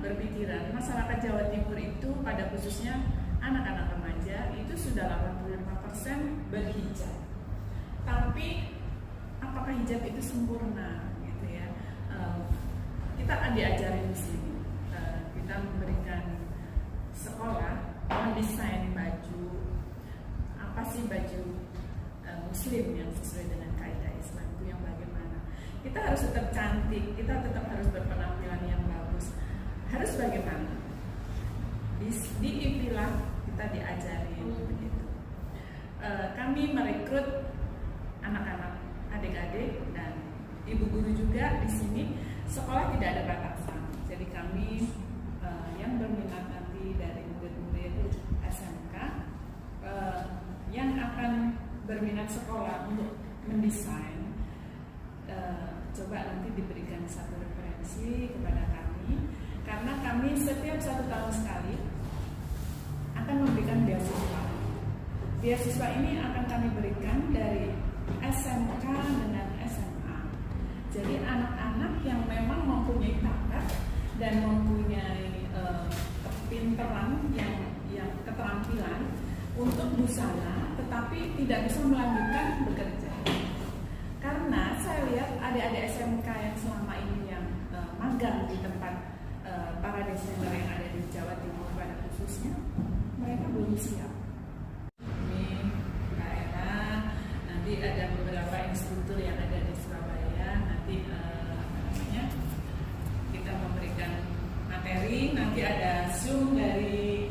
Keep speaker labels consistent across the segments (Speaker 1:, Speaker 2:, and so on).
Speaker 1: berpikiran masyarakat Jawa Timur itu pada khususnya anak-anak remaja itu sudah 85% berhijab. Tapi apakah hijab itu sempurna gitu ya? Kita akan diajarin di sini. Kita memberikan sekolah mendesain baju, apa sih baju Muslim yang sesuai dengan kaidah Islam itu yang bagaimana? Kita harus tetap cantik, kita tetap harus berpenampilan yang bagus. Harus bagaimana? Di ipilah kita diajarin begitu. Kami merekrut anak-anak, adik-adik dan ibu guru juga di sini. Sekolah tidak ada batasan. Jadi kami yang berminat nanti dari murid-murid SMK yang akan berminat sekolah untuk mendesain, coba nanti diberikan satu referensi kepada kami, karena kami setiap 1 tahun sekali akan memberikan beasiswa. Beasiswa ini akan kami berikan dari SMK dengan SMA. Jadi anak-anak yang memang mempunyai bakat dan mempunyai kepintaran yang keterampilan untuk busana, tetapi tidak bisa melanjutkan bekerja. Karena saya lihat adik-adik SMK yang selama ini yang magang di tempat para desainer yang ada di Jawa Timur pada khususnya, mereka belum siap. Ini Mbak Era, nanti ada beberapa instruktur yang ada di Surabaya, nanti kita memberikan materi, nanti ada Zoom dari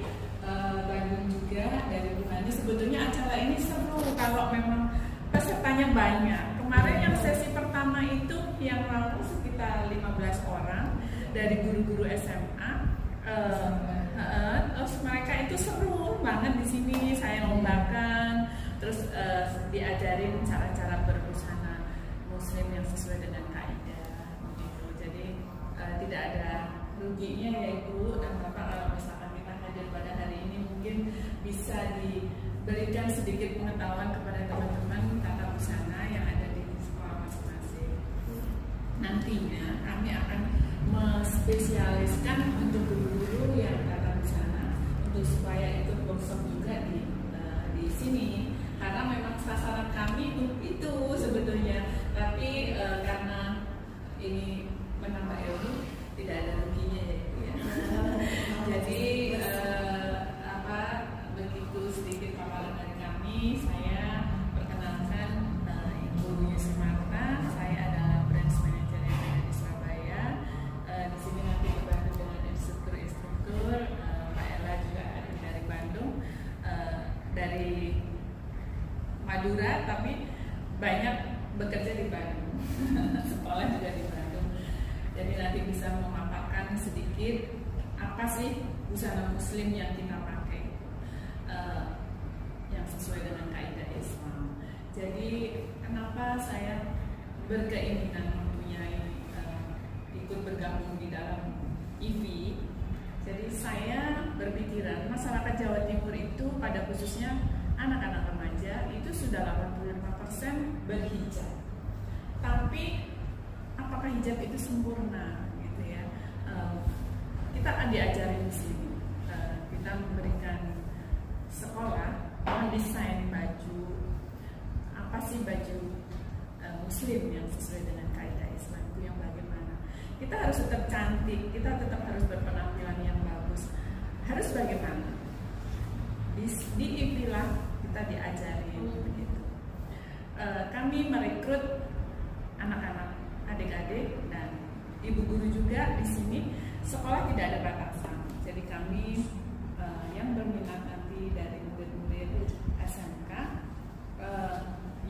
Speaker 1: Bandung juga, dari Bunani. Sebetulnya acara ini seru kalau memang pesertanya banyak. Kemarin yang sesi pertama itu yang lalu sekitar 15 orang dari guru-guru SMA. Terus mereka itu seru banget di sini. Saya lombakan, terus diajarin cara-cara berbusana Muslim yang sesuai dengan kaidah. Gitu. Jadi tidak ada ruginya ya Ibu dan Bapak kalau misalkan kita hadir pada hari ini, mungkin bisa diberikan sedikit pengetahuan kepada teman-teman tata busana yang ada di sekolah masing-masing. Nantinya kami akan menspesialiskan untuk guru-guru yang tata busana untuk supaya ikut workshop juga di sini, karena memang sasaran kami itu sebetulnya, tapi karena ini menambah ilmu tidak ada ruginya ya Ibu ya. Jadi begitu sedikit paparan dari kami. Saya perkenalkan Ibu Yusuf Marta. Saya adalah branch manager yang ada di Surabaya. Di sini nanti dibantu dengan instruktur. Pak Ella juga ada dari Bandung, dari Madura, tapi banyak bekerja di Bandung. Sekolah juga di Bandung. Jadi nanti bisa memaparkan sedikit apa sih busana Muslim yang kita pakai, yang sesuai dengan kaidah Islam. Jadi kenapa saya berkeinginan mempunyai ikut bergabung di dalam IV? Jadi saya berpikiran masyarakat Jawa Timur itu pada khususnya anak-anak remaja itu sudah 85% berhijab. Tapi apakah hijab itu sempurna gitu ya? Kita akan diajarin di sini. Kita memberikan sekolah mendesain baju, apa sih baju Muslim yang sesuai dengan kaidah Islam itu yang bagaimana? Kita harus tetap cantik, kita tetap harus berpenampilan yang bagus. Harus bagaimana? Di ipilah kita diajarin begitu. Kami merekrut anak-anak, adik-adik dan ibu guru juga di sini. Sekolah tidak ada batasan. Jadi kami yang berminat nanti dari murid-murid SMK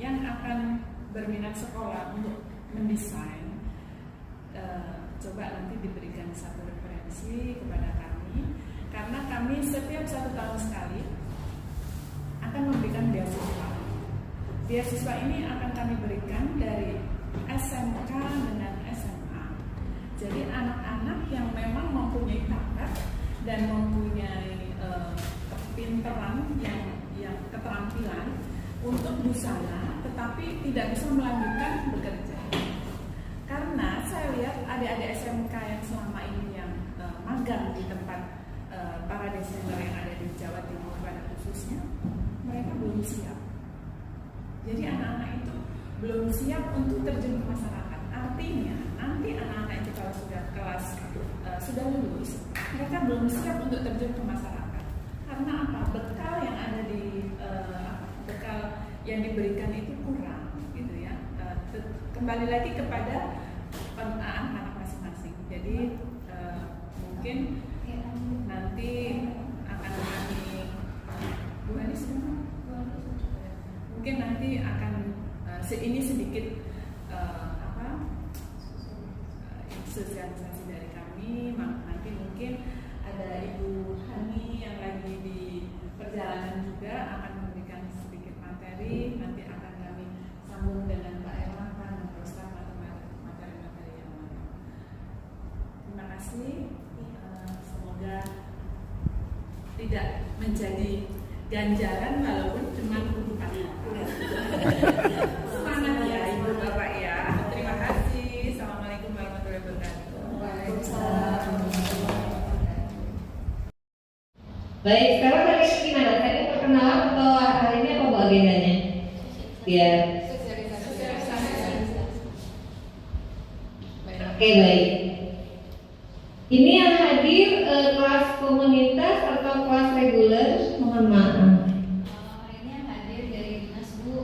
Speaker 1: yang akan berminat sekolah untuk mendesain, coba nanti diberikan satu referensi kepada kami, karena kami setiap 1 tahun sekali akan memberikan beasiswa. Beasiswa ini akan kami berikan dari SMK dengan SMA. Jadi anak-anak yang memang mempunyai bakat dan mempunyai kepintaran yang keterampilan untuk busana, tetapi tidak bisa melanjutkan bekerja. Karena saya lihat adik-adik SMK yang selama ini yang magang khususnya mereka belum siap. Jadi anak-anak itu belum siap untuk terjun ke masyarakat. Artinya nanti anak-anak itu kalau sudah kelas sudah lulus, mereka belum siap untuk terjun ke masyarakat. Karena apa? Bekal yang ada di bekal yang diberikan itu kurang, gitu ya. Kembali lagi kepada anak-anak masing-masing. Jadi mungkin nanti akan kami mungkin nanti akan ini sedikit sosialisasi dari kami. Nanti mungkin ada Ibu Hani yang lagi di perjalanan juga akan memberikan sedikit materi. Nanti akan kami sambung dengan Pak Erma dan meneruskan materi-materi yang lain. Terima kasih. Semoga tidak menjadi ganjaran walaupun cuma urutan. Semangat ya Ibu Bapak ya. Terima kasih. Assalamualaikum warahmatullahi wabarakatuh.
Speaker 2: Baik, sekarang kalian gimana? Tadi perkenalan atau hari ini apa bu agendanya? Biar. Oke, baik. Ini yang hadir kelas komunitas atau kelas reguler? Mohon maaf.
Speaker 3: Hari ini yang hadir dari Dinas Bu,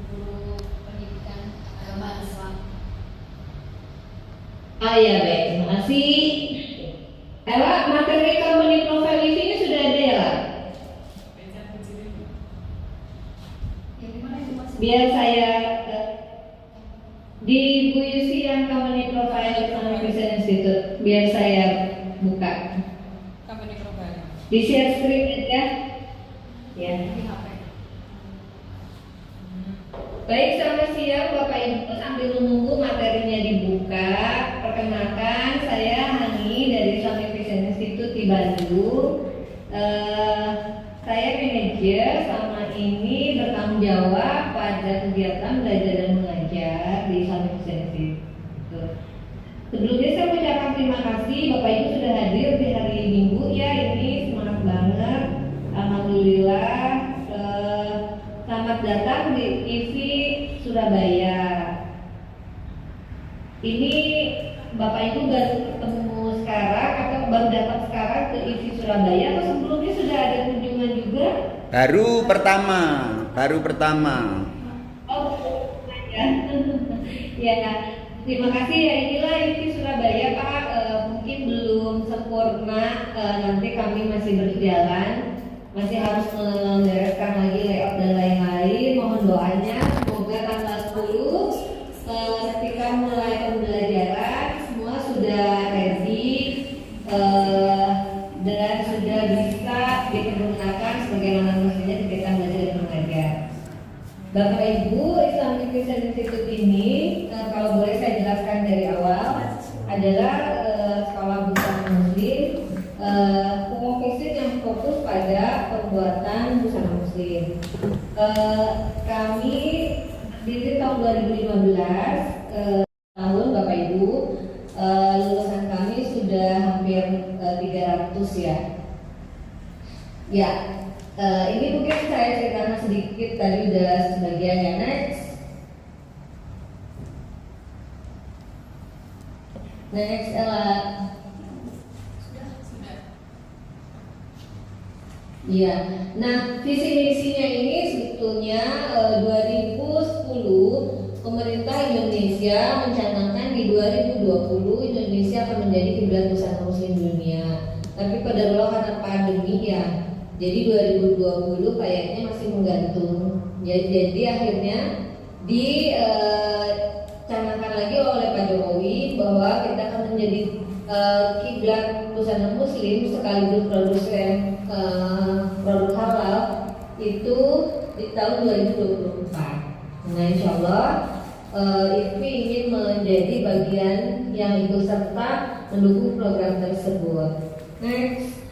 Speaker 3: guru pendidikan agama Islam.
Speaker 2: Oh iya, baik, terima kasih. Ella, materi company profile ini sudah ada ya, Ella?
Speaker 3: Yang dimana itu Mas?
Speaker 2: Biar saya di Bu Yusi yang company profile Islamic Christian Institute, biar saya buka.
Speaker 3: Company profile.
Speaker 2: Di share screen aja. Ya.
Speaker 3: Di HP.
Speaker 2: Baik, selamat siang Bapak Ibu. Sambil menunggu materinya dibuka, perkenalkan saya Hani dari Islamic Christian Institute di Bandung. Saya manajer selama ini bertanggung jawab pada kegiatan belajar dan mengajar di Islamic Christian Institute. Sebelumnya saya mengucapkan terima kasih Bapak Ibu sudah hadir di hari Minggu ya, ini semangat banget. Alhamdulillah. Selamat datang di IV Surabaya. Ini Bapak Ibu baru ketemu sekarang atau baru datang sekarang ke IV Surabaya atau sebelumnya sudah ada kunjungan juga?
Speaker 4: Baru pertama.
Speaker 2: Oh, ya. Ya, terima kasih ya. Inilah IV Surabaya Pak. Mungkin belum sempurna. Nanti kami masih berjalan. Masih harus membereskan lagi layout dan lain-lain. Mohon doanya semoga tanggal 10 ketika mulai pembelajaran semua sudah ready dan sudah bisa dipergunakan sebagaimana mestinya ketika belajar dan mengajar. Bapak Ibu, Islamic Christian Institute ini kalau boleh saya jelaskan dari awal adalah sekolah busana muslim pengofisir yang fokus pada pembuatan busana muslim. Kami berdiri tahun 2015 tahun Bapak Ibu, lulusan kami sudah hampir 300 ya. Ya, ini mungkin saya ceritakan sedikit tadi udah sebagian ya. Next Ella. Iya, nah visi misinya ini sebetulnya 2010 pemerintah Indonesia mencanangkan di 2020 Indonesia akan menjadi kiblat busana muslim dunia. Tapi pada karena pandemi ya, jadi 2020 kayaknya masih menggantung. Jadi akhirnya dicanangkan lagi oleh Pak Jokowi bahwa kita akan menjadi kiblat busana muslim sekaligus produsen produk halal itu di tahun 2024. Nah, insya Allah IFPI ingin menjadi bagian yang ikut serta mendukung program tersebut. Next.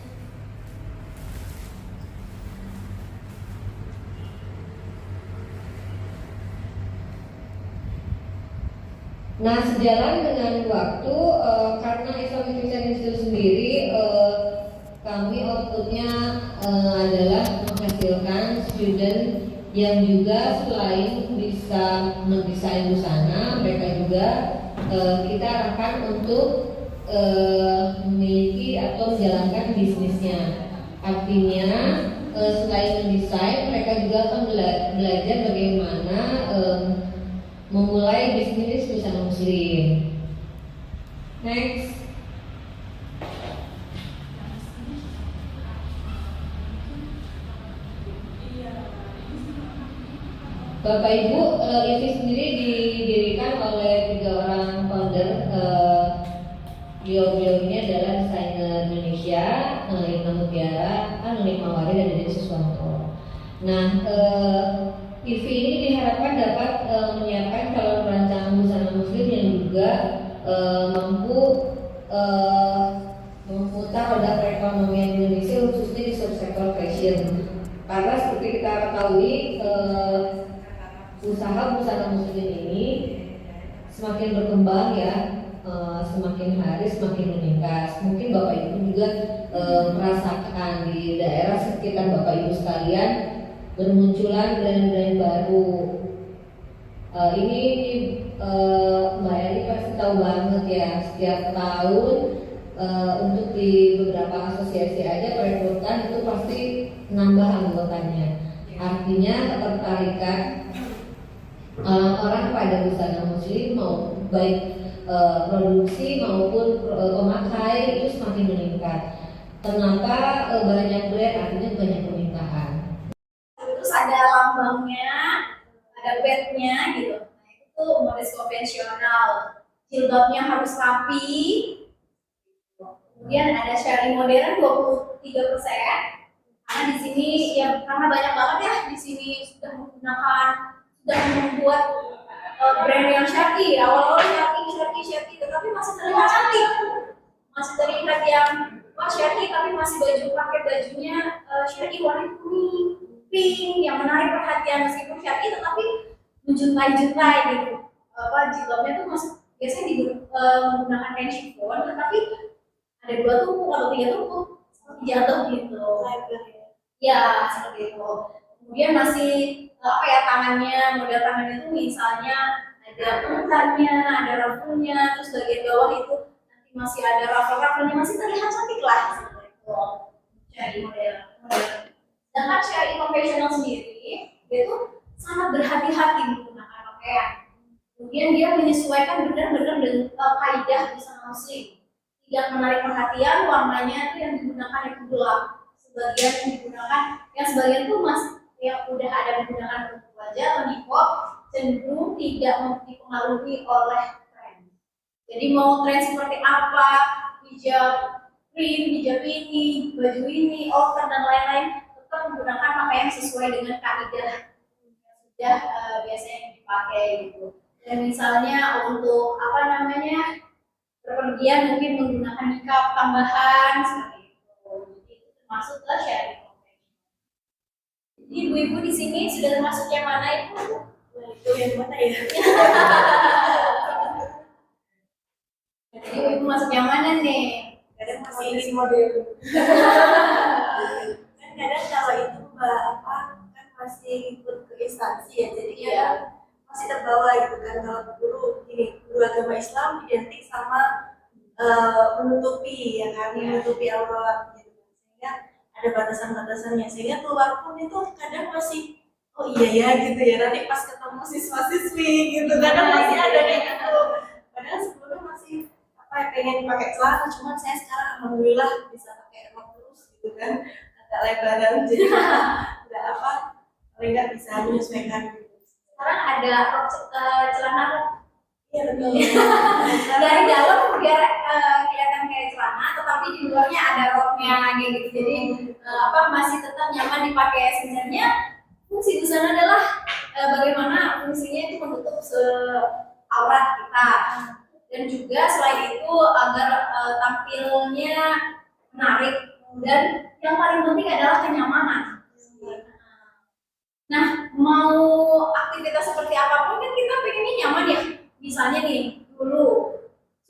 Speaker 2: Nah, sejalan dengan waktu karena Islamic Christian Institute sendiri kami outputnya ada yang juga selain bisa mendesain busana, mereka juga kita arahkan untuk memiliki atau menjalankan bisnisnya. Artinya selain mendesain, mereka juga akan belajar bagaimana memulai bisnis busana muslim. Next. Bapak Ibu, IFI sendiri didirikan oleh 3 orang founder. Beliau ini adalah desainer Indonesia, Lina Mutiara, Anulik Mawari, dan Deddy Suswanto. Nah, IFI ini diharapkan dapat menyiapkan calon perancang busana muslim yang juga mampu memutar roda perekonomian Indonesia, khususnya di subsektor fashion. Karena seperti kita ketahui, usaha busana muslim ini semakin berkembang ya, semakin hari semakin meningkat. Mungkin Bapak Ibu juga merasakan di daerah sekitar Bapak Ibu sekalian bermunculan brand-brand baru. Ini Mbak Eli pasti tahu banget ya, setiap tahun untuk di beberapa asosiasi aja perekrutan itu pasti nambah anggotanya. Artinya ketertarikan orang pada busana muslim mau baik produksi maupun pemakai itu semakin meningkat. Kenapa banyak brand? Artinya banyak permintaan.
Speaker 4: Terus ada lambangnya, ada badge-nya gitu. Nah, itu modis konvensional. Jilbabnya harus rapi. Kemudian ada sharing modern 23%. Karena di sini ya karena banyak banget ya di sini sudah membuat brand yang syar'i. Awal-awal syar'i, tetapi masih terlihat cantik, masih terlihat yang syar'i, tapi masih pakai bajunya syar'i warna kuning, pink, yang menarik perhatian meskipun syar'i, tetapi menjuntai gitu. Jilbabnya tuh masih biasanya menggunakan kain chiffon, tetapi ada 2 tumpuk atau 3 tumpuk seperti jatuh gitu. Ya seperti itu. Kemudian masih tangannya, model tangannya itu misalnya ada pengutannya, ada ruffle-nya, terus bagian bawah itu nanti masih ada ruffle-ruffle-nya, masih terlihat cantik lah seperti itu. Jadi model. Sedangkan syari konvensional sendiri itu sangat berhati-hati menggunakan pakaian. Kemudian dia menyesuaikan benar-benar dengan kaidah busana muslim. Tidak menarik perhatian, warnanya itu yang digunakan itu gelap. Sebagian tuh yang udah ada menggunakan tutup wajah atau niqab cenderung tidak dipengaruhi oleh tren. Jadi mau tren seperti apa, hijab print, hijab ini, baju ini, outer dan lain-lain, tetap menggunakan pakaian sesuai dengan kaidah yang sudah biasanya dipakai gitu. Dan misalnya untuk berpergian mungkin menggunakan niqab tambahan seperti itu. Jadi itu termasuk ke syari. Jadi ibu-ibu di sini sudah termasuk yang mana ibu? Itu yang mana ya? Jadi ibu masuk yang mana nih?
Speaker 5: Kadang masih ingin model. Kan kadang kalau itu kan masih ikut ke instansi ya, jadi ya masih terbawa gitu kan. Kalau guru agama Islam identik sama menutupi ya kan, menutupi aurat gitu. Sehingga ada batasan-batasannya, sehingga keluar pun itu kadang masih oh iya ya gitu ya, nanti pas ketemu siswa-siswi gitu kadang masih ada kayak gitu. Padahal sebelumnya masih pengen pakai celana, cuman saya sekarang alhamdulillah bisa pakai rok terus gitu kan, agak lebaran jadi paling nggak bisa menyesuaikan gitu.
Speaker 4: Sekarang ada rok celana rok.
Speaker 5: Iya betul.
Speaker 4: Dari dalam biar kelihatan kayak celana, tetapi di luarnya ada roknya gitu. Jadi masih tetap nyaman dipakai. Sebenarnya fungsi busana adalah bagaimana fungsinya itu menutup aurat kita, dan juga selain itu agar tampilnya menarik, dan yang paling penting adalah kenyamanan. Nah, mau aktivitas seperti apapun kan kita pengennya nyaman ya. Misalnya nih, dulu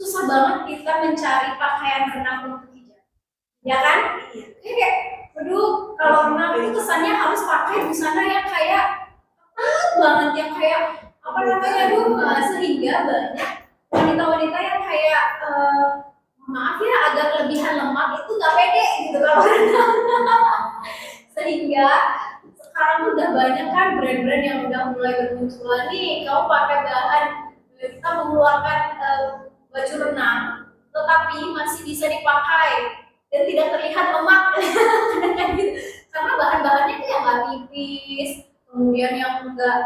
Speaker 4: susah banget kita mencari pakaian renang untuk hijab, ya kan? Kayak, aduh, kalau renang itu kesannya harus pakai busana yang kayak banget yang kayak apa namanya sehingga banyak wanita-wanita yang kayak maaf ya agak kelebihan lemak itu nggak pede gitu kalau sehingga sekarang tuh udah banyak kan brand-brand yang udah mulai bermunculan nih, kamu pakai bahan kita mengeluarkan baju renang tetapi masih bisa dipakai dan tidak terlihat lemak karena bahan-bahannya itu yang nggak tipis, kemudian yang enggak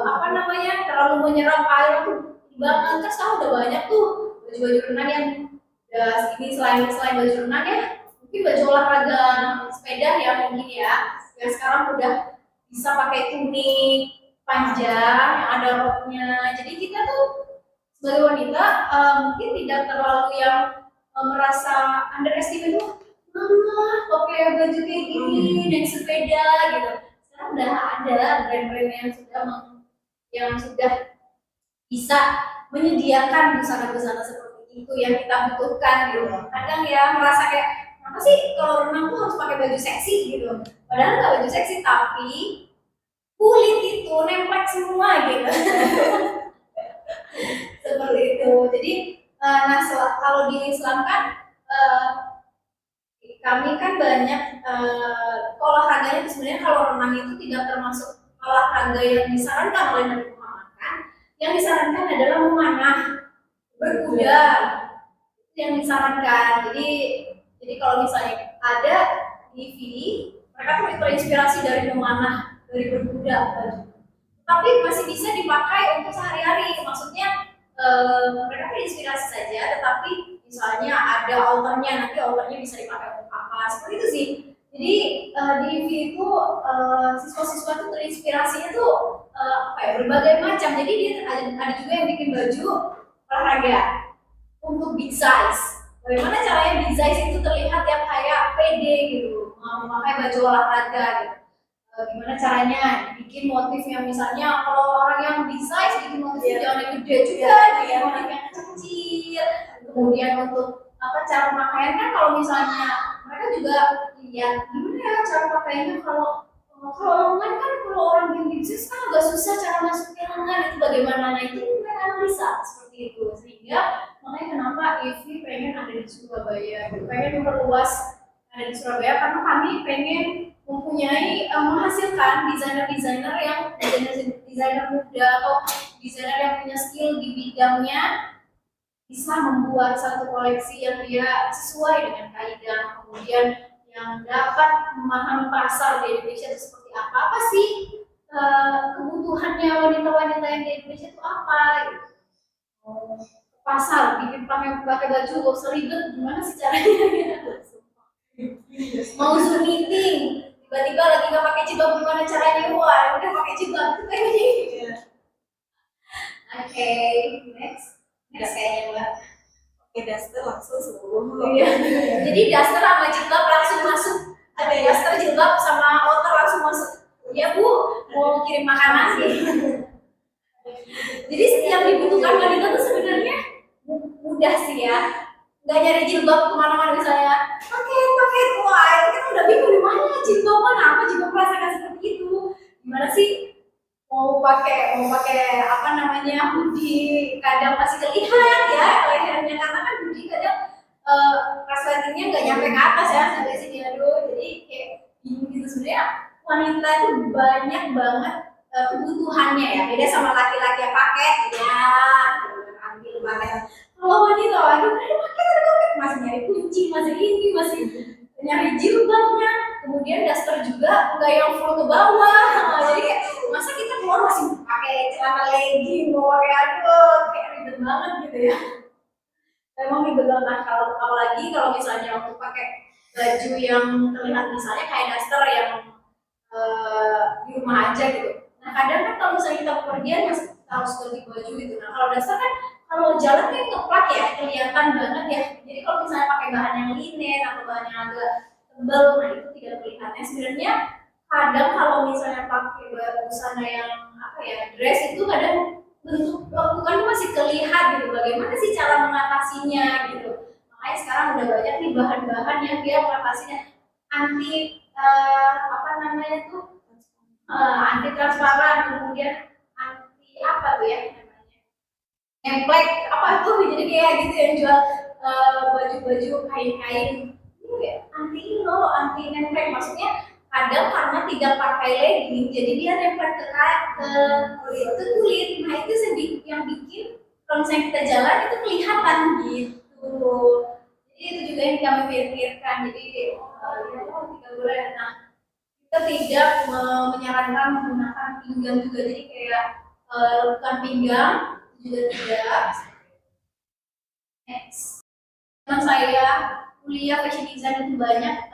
Speaker 4: apa namanya terlalu menyerap air banget. Kan sekarang udah banyak tuh baju-baju renang yang ini selain baju renang ya mungkin baju olahraga sepeda ya mungkin ya yang sekarang udah bisa pakai tunik panjang yang ada roknya. Jadi kita tuh sebagai wanita mungkin tidak terlalu yang merasa underestimate tuh pakai baju kayak gini naik sepeda gitu. Sekarang udah ada brand-brand yang sudah bisa menyediakan busana-busana seperti itu yang kita butuhkan gitu. Kadang ya merasa kayak kenapa sih kalau renang tuh harus pakai baju seksi gitu. Padahal nggak baju seksi tapi kulit itu nemplek semua gitu. Seperti itu. Jadi kalau di Islam kan kami kan banyak olahraganya itu sebenarnya kalau renang itu tidak termasuk olahraga yang disarankan oleh Nabi Muhammad kan. Yang disarankan adalah memanah, berkuda, itu yang disarankan. Jadi kalau misalnya ada di video, mereka tuh terinspirasi dari memanah, dari berkuda, tapi masih bisa dipakai untuk sehari-hari. Maksudnya mereka terinspirasi saja, tetapi misalnya ada outernya, nanti outernya bisa dipakai untuk apa, seperti itu sih. Jadi di IV itu siswa-siswa itu terinspirasinya tuh berbagai macam. Jadi dia ada juga yang bikin baju olahraga untuk big size. Bagaimana caranya big size itu terlihat yang kayak pede gitu, memakai baju olahraga gitu. Gimana caranya bikin motifnya, misalnya kalau orang yang big size bikin motifnya jangan yang gede juga, bikin motif yang kecil. Kemudian untuk cara pakaian kan kalau misalnya mereka juga lihat gimana ya cara pakaiannya. Kalau lengan kan kalau orang yang big size kan agak susah cara masukin lengan itu bagaimana. Nah itu mereka analisa seperti itu, sehingga makanya kenapa IFI pengen ada di Surabaya, pengen memperluas ada di Surabaya karena kami pengen mempunyai menghasilkan desainer-desainer yang desainer muda atau desainer yang punya skill di bidangnya bisa membuat satu koleksi yang dia sesuai dengan kaidah, kemudian yang dapat memahami pasar di Indonesia itu seperti apa sih kebutuhannya wanita-wanita yang di Indonesia itu apa gitu. Pasar bikin pakai baju gak usah ribet, gimana sih caranya? Mau Zoom meeting tiba-tiba lagi nggak pakai jilbab, gimana caranya? Wah udah pakai jilbab itu kayaknya. Oke, next kayaknya Mbak.
Speaker 5: Oke, daster langsung semua.
Speaker 4: Iya. Jadi daster sama jilbab langsung masuk. Ada daster jilbab sama outer langsung masuk. Ya Bu, mau kirim makanan sih. Jadi yang dibutuhkan wanita tuh sebenarnya mudah sih ya. Nggak nyari jilbab kemana-mana misalnya. Paket, wah itu kita udah bingung di mana jilbab mana, apa jilbab merasakan seperti itu. Gimana sih mau pakai apa namanya hoodie, kadang masih terlihat ya lehernya karena kan hoodie kadang resletingnya nggak nyampe ke atas ya sampai sini, aduh jadi kayak bingung gitu. Sebenarnya wanita itu banyak banget kebutuhannya ya, beda sama laki-laki yang paket ya ambil paket. Kalau wanita aduh paket masih nyari kunci, masih ini, masih nyari jilbabnya, kemudian daster juga nggak yang full ke bawah. Jadi kayak masa kita keluar masih pakai celana legging, mau pakai aduh kayak ribet banget gitu ya. Emang ribet banget. Kalau apalagi kalau misalnya untuk pakai baju yang terlihat misalnya kayak daster yang di rumah aja gitu. Nah kadang kan kalau misalnya kita bepergian masih harus ganti baju gitu. Nah kalau daster kan kalau jalan kan ngeplak ya, kelihatan banget ya. Jadi kalau misalnya pakai bahan yang linen atau bahan yang agak tebal, nah itu tidak terlihatnya. Sebenarnya kadang kalau misalnya pakai busana yang dress itu kadang bentuk lekukan masih terlihat gitu. Bagaimana sih cara mengatasinya gitu. Makanya sekarang udah banyak nih bahan-bahan yang dia mengatasinya anti anti transparan, kemudian anti apa tuh ya namanya, nemplek apa tuh, jadi kayak gitu yang jual baju-baju kain-kain ini ya, anti ini loh, anti nemplek, maksudnya kadang karena tidak pakai legging jadi dia nempel ke kulit, nah itu yang bikin kalau misalnya kita jalan itu kelihatan gitu. Jadi itu juga yang kami pikirkan, jadi tidak boleh. Nah, kita tidak menyarankan menggunakan pinggang juga, jadi kayak bukan pinggang juga tidak. Next, teman saya kuliah fashion design itu banyak.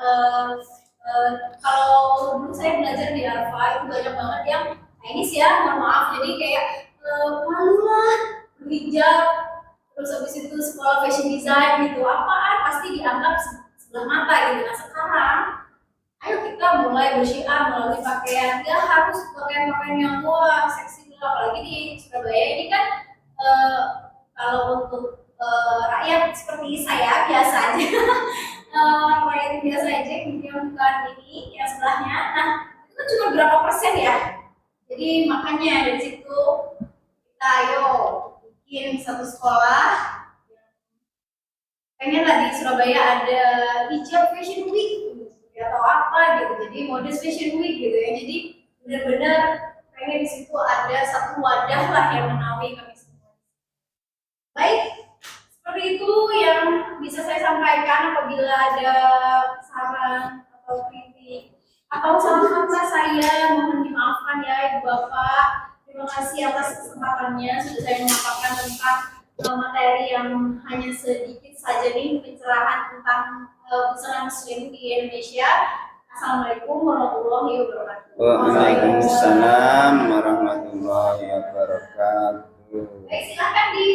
Speaker 4: Kalau dulu saya belajar di Alfa itu banyak banget yang Chinese ya, mohon maaf, jadi kayak malu lah berhijab, terus habis itu sekolah fashion design gitu, apaan pasti dianggap sebelah mata gitu. Nah sekarang ayo kita mulai bersyiar melalui pakaian, ya harus pakaian yang wah seksi dulu, apalagi di Surabaya ini kan kalau untuk rakyat seperti saya biasa aja rakyat biasa aja yang bukan ini yang sebelahnya, nah itu kan cuma berapa persen ya, jadi makanya dari situ kita ayo bikin satu sekolah, pengen lah di Surabaya ada hijab fashion week atau apa gitu, jadi modest fashion week gitu ya, jadi benar-benar pengen di situ ada satu wadah lah yang menaungi kami semua. Baik, seperti itu yang bisa saya sampaikan. Apabila ada saran atau kritik atau salah kata saya, mohon dimaafkan ya Ibu Bapak. Terima kasih atas kesempatannya sudah saya memaparkan tentang materi yang hanya sedikit saja nih, pencerahan tentang busana muslim di Indonesia. Assalamualaikum warahmatullahi wabarakatuh.
Speaker 6: Waalaikumsalam warahmatullahi wabarakatuh.
Speaker 4: Baik, silakan di